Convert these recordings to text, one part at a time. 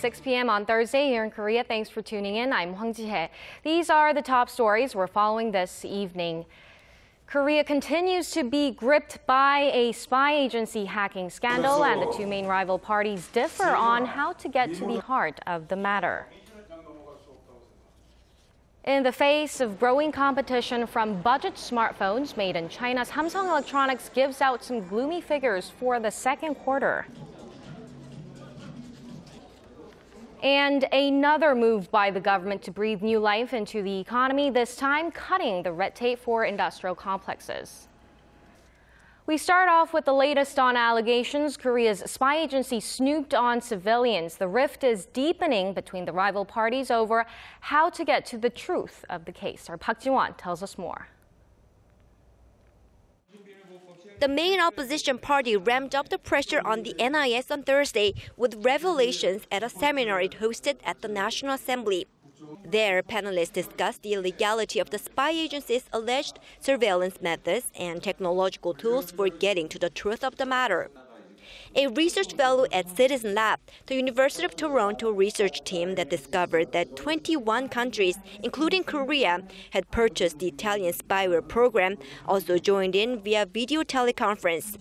6 p.m. on Thursday here in Korea. Thanks for tuning in. I'm Hwang Ji-hye. These are the top stories we're following this evening. Korea continues to be gripped by a spy agency hacking scandal, and the two main rival parties differ on how to get to the heart of the matter. In the face of growing competition from budget smartphones made in China, Samsung Electronics gives out some gloomy figures for the second quarter. And another move by the government to breathe new life into the economy, this time cutting the red tape for industrial complexes. We start off with the latest on allegations. Korea's spy agency snooped on civilians. The rift is deepening between the rival parties over how to get to the truth of the case. Our Park Ji-won tells us more. The main opposition party ramped up the pressure on the NIS on Thursday with revelations at a seminar it hosted at the National Assembly. There, panelists discussed the illegality of the spy agency's alleged surveillance methods and technological tools for getting to the truth of the matter. A research fellow at Citizen Lab, the University of Toronto research team that discovered that 21 countries, including Korea, had purchased the Italian spyware program, also joined in via video teleconference.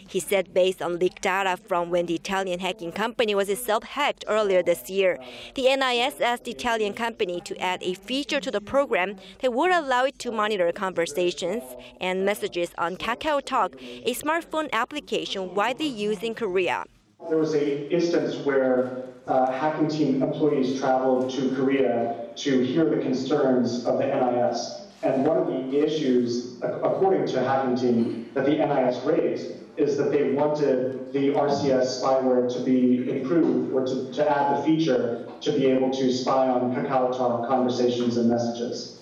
He said based on leaked data from when the Italian hacking company was itself hacked earlier this year, the NIS asked the Italian company to add a feature to the program that would allow it to monitor conversations and messages on KakaoTalk, a smartphone application widely used in Korea. There was an instance where hacking team employees traveled to Korea to hear the concerns of the NIS. And one of the issues, according to hacking team, that the NIS raised is that they wanted the RCS spyware to be improved or to add the feature to be able to spy on KakaoTalk conversations and messages.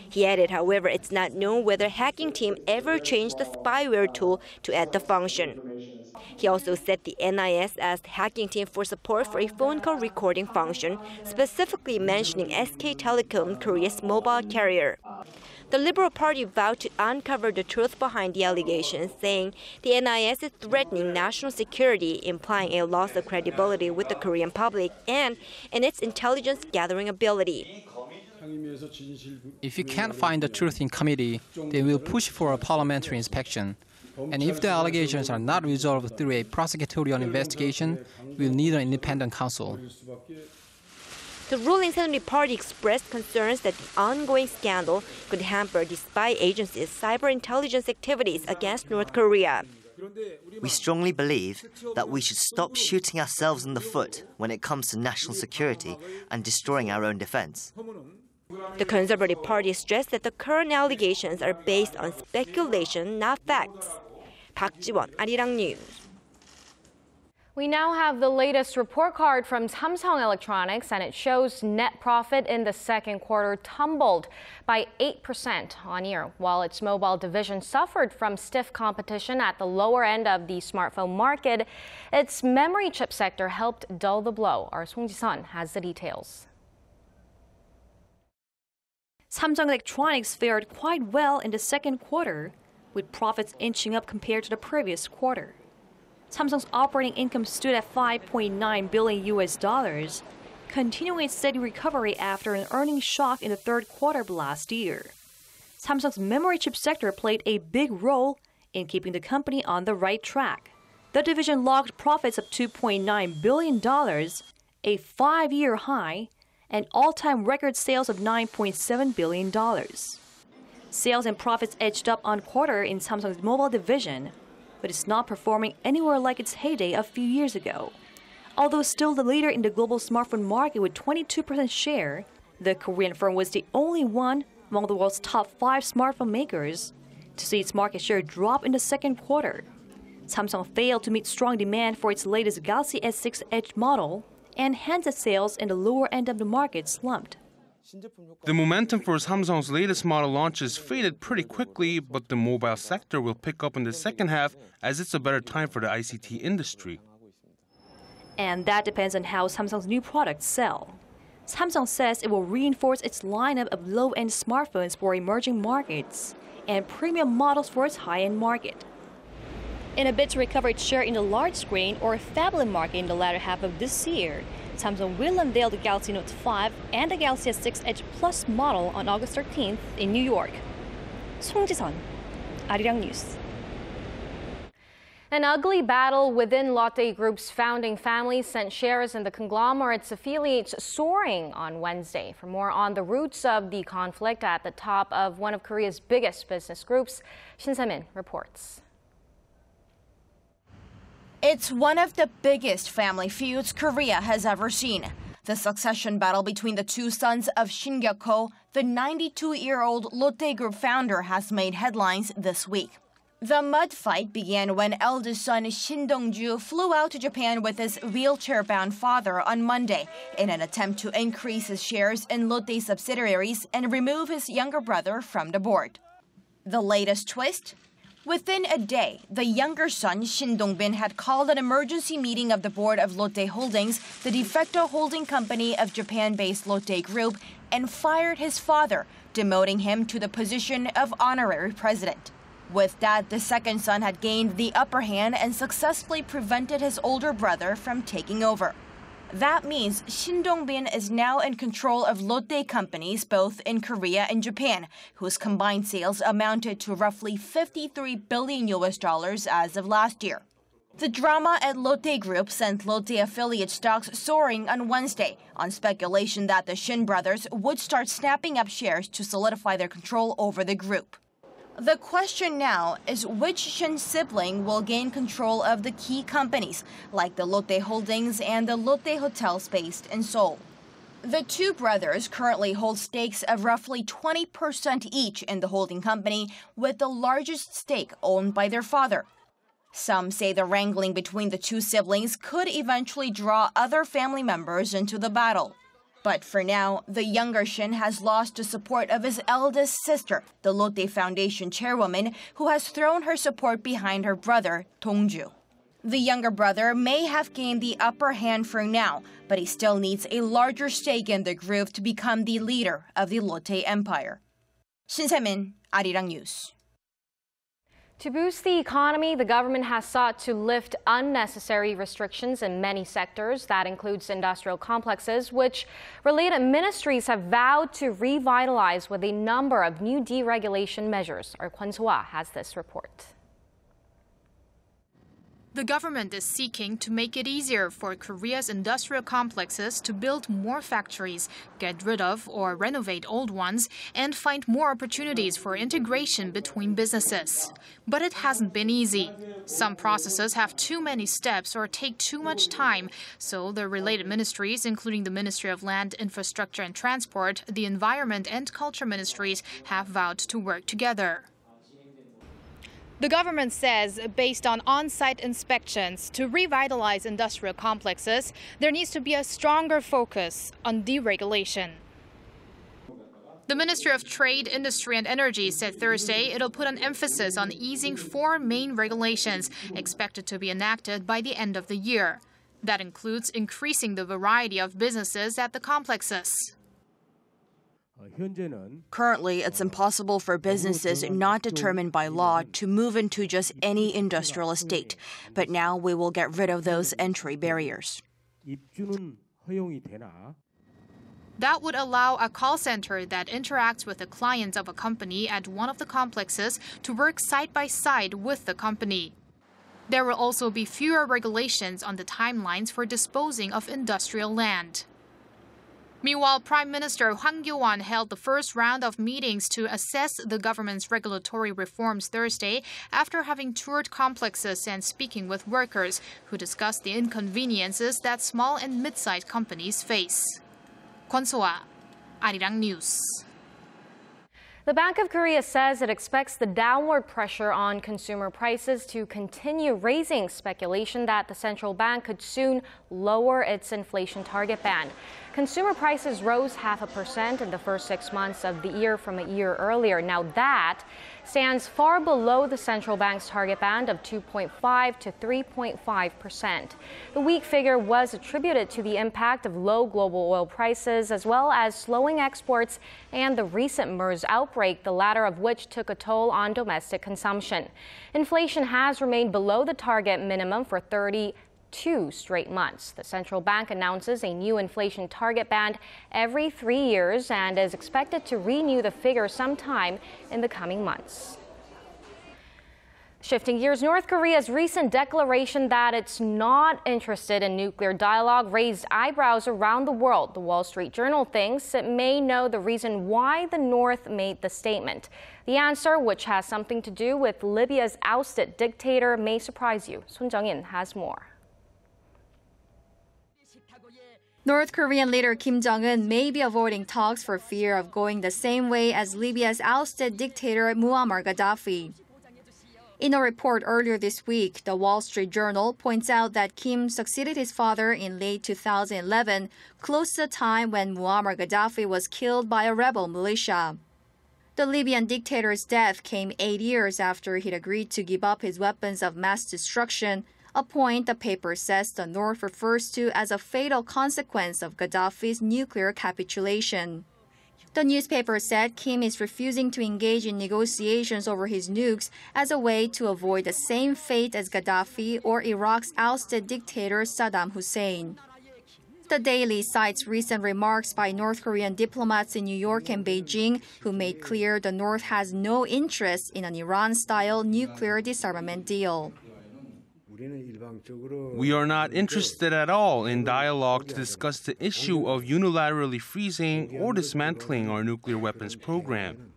He added, however, it's not known whether hacking team ever changed the spyware tool to add the function. He also said the NIS asked hacking team for support for a phone call recording function, specifically mentioning SK Telecom, Korea's mobile carrier. The Liberal Party vowed to uncover the truth behind the allegations, saying the NIS is threatening national security, implying a loss of credibility with the Korean public and in its intelligence gathering ability. If you can't find the truth in committee, they will push for a parliamentary inspection. And if the allegations are not resolved through a prosecutorial investigation, we'll need an independent counsel. The ruling Senate party expressed concerns that the ongoing scandal could hamper the spy agency's cyber intelligence activities against North Korea. We strongly believe that we should stop shooting ourselves in the foot when it comes to national security and destroying our own defense. The Conservative Party stressed that the current allegations are based on speculation, not facts. Park Ji-won, Arirang News. We now have the latest report card from Samsung Electronics, and it shows net profit in the second quarter tumbled by 8% on year, while its mobile division suffered from stiff competition at the lower end of the smartphone market. Its memory chip sector helped dull the blow. Our Song Ji-sun has the details. Samsung Electronics fared quite well in the second quarter, with profits inching up compared to the previous quarter. Samsung's operating income stood at $5.9 billion, continuing its steady recovery after an earnings shock in the third quarter of last year. Samsung's memory chip sector played a big role in keeping the company on the right track. The division logged profits of $2.9 billion, a 5-year high, and all-time record sales of $9.7 billion. Sales and profits edged up on quarter in Samsung's mobile division, but it's not performing anywhere like its heyday a few years ago. Although still the leader in the global smartphone market with 22% share, the Korean firm was the only one among the world's top 5 smartphone makers to see its market share drop in the second quarter. Samsung failed to meet strong demand for its latest Galaxy S6 Edge model, and handset sales in the lower end of the market slumped. The momentum for Samsung's latest model launches faded pretty quickly, but the mobile sector will pick up in the second half as it's a better time for the ICT industry. And that depends on how Samsung's new products sell. Samsung says it will reinforce its lineup of low-end smartphones for emerging markets and premium models for its high-end market. In a bid to recover its share in the large screen or phablet market in the latter half of this year, Samsung will unveil the Galaxy Note 5 and the Galaxy S6 Edge Plus model on August 13th in New York. 송지선, Arirang News. An ugly battle within Lotte Group's founding family sent shares in the conglomerate's affiliates soaring on Wednesday. For more on the roots of the conflict at the top of one of Korea's biggest business groups, Shin Se-min reports. It's one of the biggest family feuds Korea has ever seen. The succession battle between the two sons of Shin Gyuk-ho, the 92-year-old Lotte Group founder, has made headlines this week. The mud fight began when eldest son Shin Dong-ju flew out to Japan with his wheelchair-bound father on Monday in an attempt to increase his shares in Lotte subsidiaries and remove his younger brother from the board. The latest twist? Within a day, the younger son, Shin Dong-bin, had called an emergency meeting of the board of Lotte Holdings, the de facto holding company of Japan-based Lotte Group, and fired his father, demoting him to the position of honorary president. With that, the second son had gained the upper hand and successfully prevented his older brother from taking over. That means Shin Dong-bin is now in control of Lotte companies both in Korea and Japan, whose combined sales amounted to roughly $53 billion as of last year. The drama at Lotte Group sent Lotte affiliate stocks soaring on Wednesday on speculation that the Shin brothers would start snapping up shares to solidify their control over the group. The question now is which Shin sibling will gain control of the key companies, like the Lotte Holdings and the Lotte Hotels based in Seoul. The two brothers currently hold stakes of roughly 20% each in the holding company, with the largest stake owned by their father. Some say the wrangling between the two siblings could eventually draw other family members into the battle. But for now, the younger Shin has lost the support of his eldest sister, the Lotte Foundation chairwoman, who has thrown her support behind her brother, Dong-ju. The younger brother may have gained the upper hand for now, but he still needs a larger stake in the group to become the leader of the Lotte empire. Shin Se-min, Arirang News. To boost the economy, the government has sought to lift unnecessary restrictions in many sectors. That includes industrial complexes, which related ministries have vowed to revitalize with a number of new deregulation measures. Our Kwon So-ah has this report. The government is seeking to make it easier for Korea's industrial complexes to build more factories, get rid of or renovate old ones, and find more opportunities for integration between businesses. But it hasn't been easy. Some processes have too many steps or take too much time, so the related ministries, including the Ministry of Land, Infrastructure and Transport, the Environment and Culture ministries, have vowed to work together. The government says, based on on-site inspections, to revitalize industrial complexes, there needs to be a stronger focus on deregulation. The Ministry of Trade, Industry and Energy said Thursday it'll put an emphasis on easing 4 main regulations expected to be enacted by the end of the year. That includes increasing the variety of businesses at the complexes. Currently, it's impossible for businesses not determined by law to move into just any industrial estate. But now we will get rid of those entry barriers. That would allow a call center that interacts with the clients of a company at one of the complexes to work side by side with the company. There will also be fewer regulations on the timelines for disposing of industrial land. Meanwhile, Prime Minister Hwang Kyo-won held the first round of meetings to assess the government's regulatory reforms Thursday after having toured complexes and speaking with workers who discussed the inconveniences that small and mid-sized companies face. Kwon So-ah, Arirang News. The Bank of Korea says it expects the downward pressure on consumer prices to continue, raising speculation that the central bank could soon lower its inflation target band. Consumer prices rose 0.5% in the first 6 months of the year from a year earlier. Now that stands far below the central bank's target band of 2.5 to 3.5%. The weak figure was attributed to the impact of low global oil prices, as well as slowing exports and the recent MERS outbreak, the latter of which took a toll on domestic consumption. Inflation has remained below the target minimum for 30 2 straight months. The central bank announces a new inflation target band every 3 years and is expected to renew the figure sometime in the coming months. Shifting gears, North Korea's recent declaration that it's not interested in nuclear dialogue raised eyebrows around the world. The Wall Street Journal thinks it may know the reason why the North made the statement. The answer, which has something to do with Libya's ousted dictator, may surprise you. Sun Jung-in has more. North Korean leader Kim Jong-un may be avoiding talks for fear of going the same way as Libya's ousted dictator Muammar Gaddafi. In a report earlier this week, the Wall Street Journal points out that Kim succeeded his father in late 2011, close to the time when Muammar Gaddafi was killed by a rebel militia. The Libyan dictator's death came 8 years after he'd agreed to give up his weapons of mass destruction, a point the paper says the North refers to as a fatal consequence of Gaddafi's nuclear capitulation. The newspaper said Kim is refusing to engage in negotiations over his nukes as a way to avoid the same fate as Gaddafi or Iraq's ousted dictator Saddam Hussein. The Daily cites recent remarks by North Korean diplomats in New York and Beijing who made clear the North has no interest in an Iran-style nuclear disarmament deal. We are not interested at all in dialogue to discuss the issue of unilaterally freezing or dismantling our nuclear weapons program.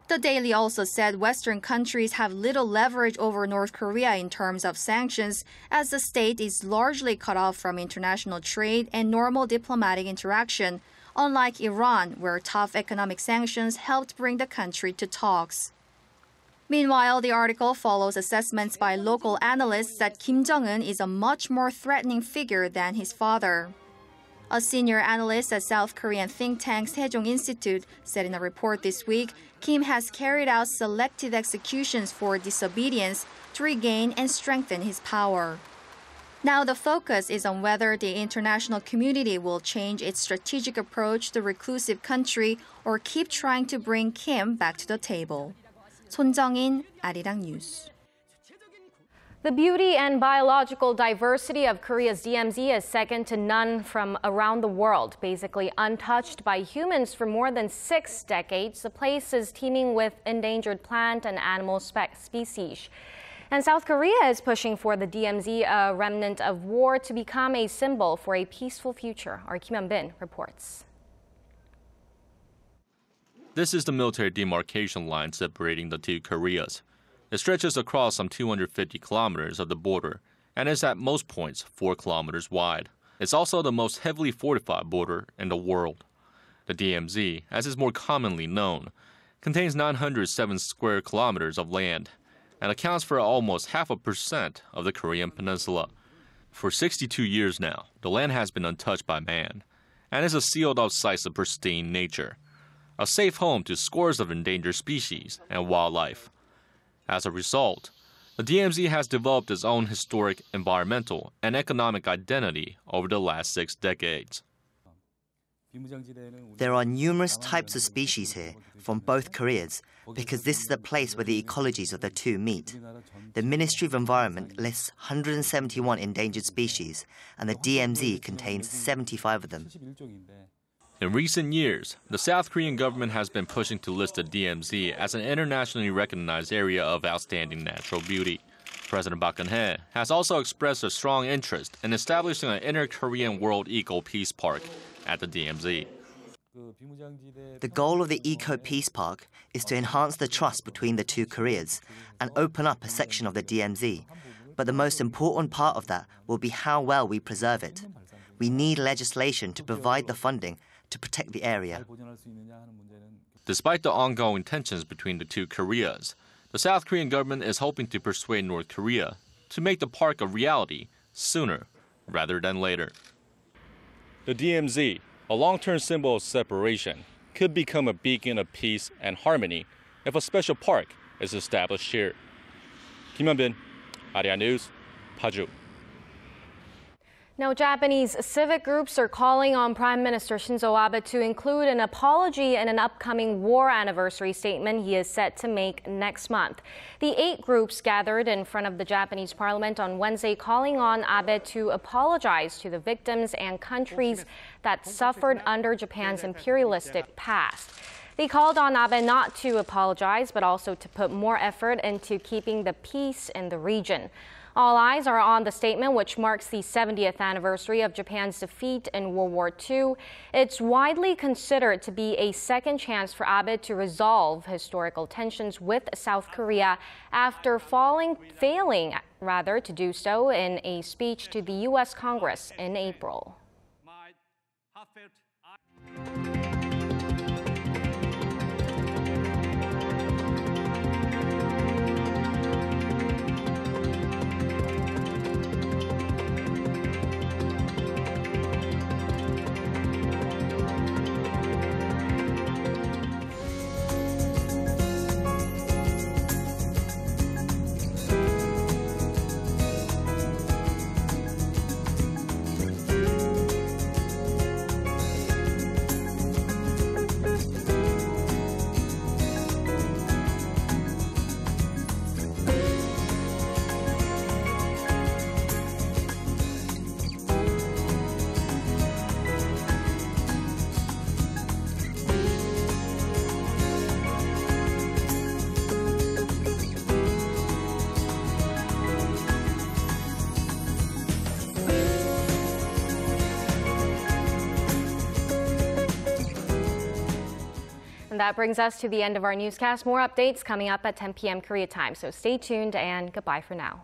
The Daily also said Western countries have little leverage over North Korea in terms of sanctions, as the state is largely cut off from international trade and normal diplomatic interaction, unlike Iran, where tough economic sanctions helped bring the country to talks. Meanwhile, the article follows assessments by local analysts that Kim Jong-un is a much more threatening figure than his father. A senior analyst at South Korean think tank Sejong Institute said in a report this week, Kim has carried out selective executions for disobedience to regain and strengthen his power. Now the focus is on whether the international community will change its strategic approach to the reclusive country or keep trying to bring Kim back to the table. Sun Jung-in, Arirang News. The beauty and biological diversity of Korea's DMZ is second to none from around the world. Basically untouched by humans for more than 6 decades, the place is teeming with endangered plant and animal species. And South Korea is pushing for the DMZ, a remnant of war, to become a symbol for a peaceful future. Our Kim Hyun-bin reports. This is the military demarcation line separating the two Koreas. It stretches across some 250 kilometers of the border and is at most points 4 kilometers wide. It's also the most heavily fortified border in the world. The DMZ, as is more commonly known, contains 907 square kilometers of land and accounts for almost 0.5% of the Korean peninsula. For 62 years now, the land has been untouched by man and is a sealed-off site of pristine nature, a safe home to scores of endangered species and wildlife. As a result, the DMZ has developed its own historic, environmental, and economic identity over the last 6 decades. There are numerous types of species here from both Koreas because this is the place where the ecologies of the two meet. The Ministry of Environment lists 171 endangered species, and the DMZ contains 75 of them. In recent years, the South Korean government has been pushing to list the DMZ as an internationally recognized area of outstanding natural beauty. President Park Geun-hye has also expressed a strong interest in establishing an inter-Korean World Eco Peace Park at the DMZ. The goal of the Eco Peace Park is to enhance the trust between the two Koreas and open up a section of the DMZ. But the most important part of that will be how well we preserve it. We need legislation to provide the funding to protect the area. Despite the ongoing tensions between the two Koreas, the South Korean government is hoping to persuade North Korea to make the park a reality sooner rather than later. The DMZ, a long-term symbol of separation, could become a beacon of peace and harmony if a special park is established here. Kim Hyun-bin, Arirang News, Paju. Now, Japanese civic groups are calling on Prime Minister Shinzo Abe to include an apology in an upcoming war anniversary statement he is set to make next month. The 8 groups gathered in front of the Japanese parliament on Wednesday calling on Abe to apologize to the victims and countries that suffered under Japan's imperialistic past. They called on Abe not to apologize, but also to put more effort into keeping the peace in the region. All eyes are on the statement, which marks the 70th anniversary of Japan's defeat in World War II. It's widely considered to be a second chance for Abe to resolve historical tensions with South Korea after failing to do so in a speech to the U.S. Congress in April. And that brings us to the end of our newscast. More updates coming up at 10 p.m. Korea time. So stay tuned and goodbye for now.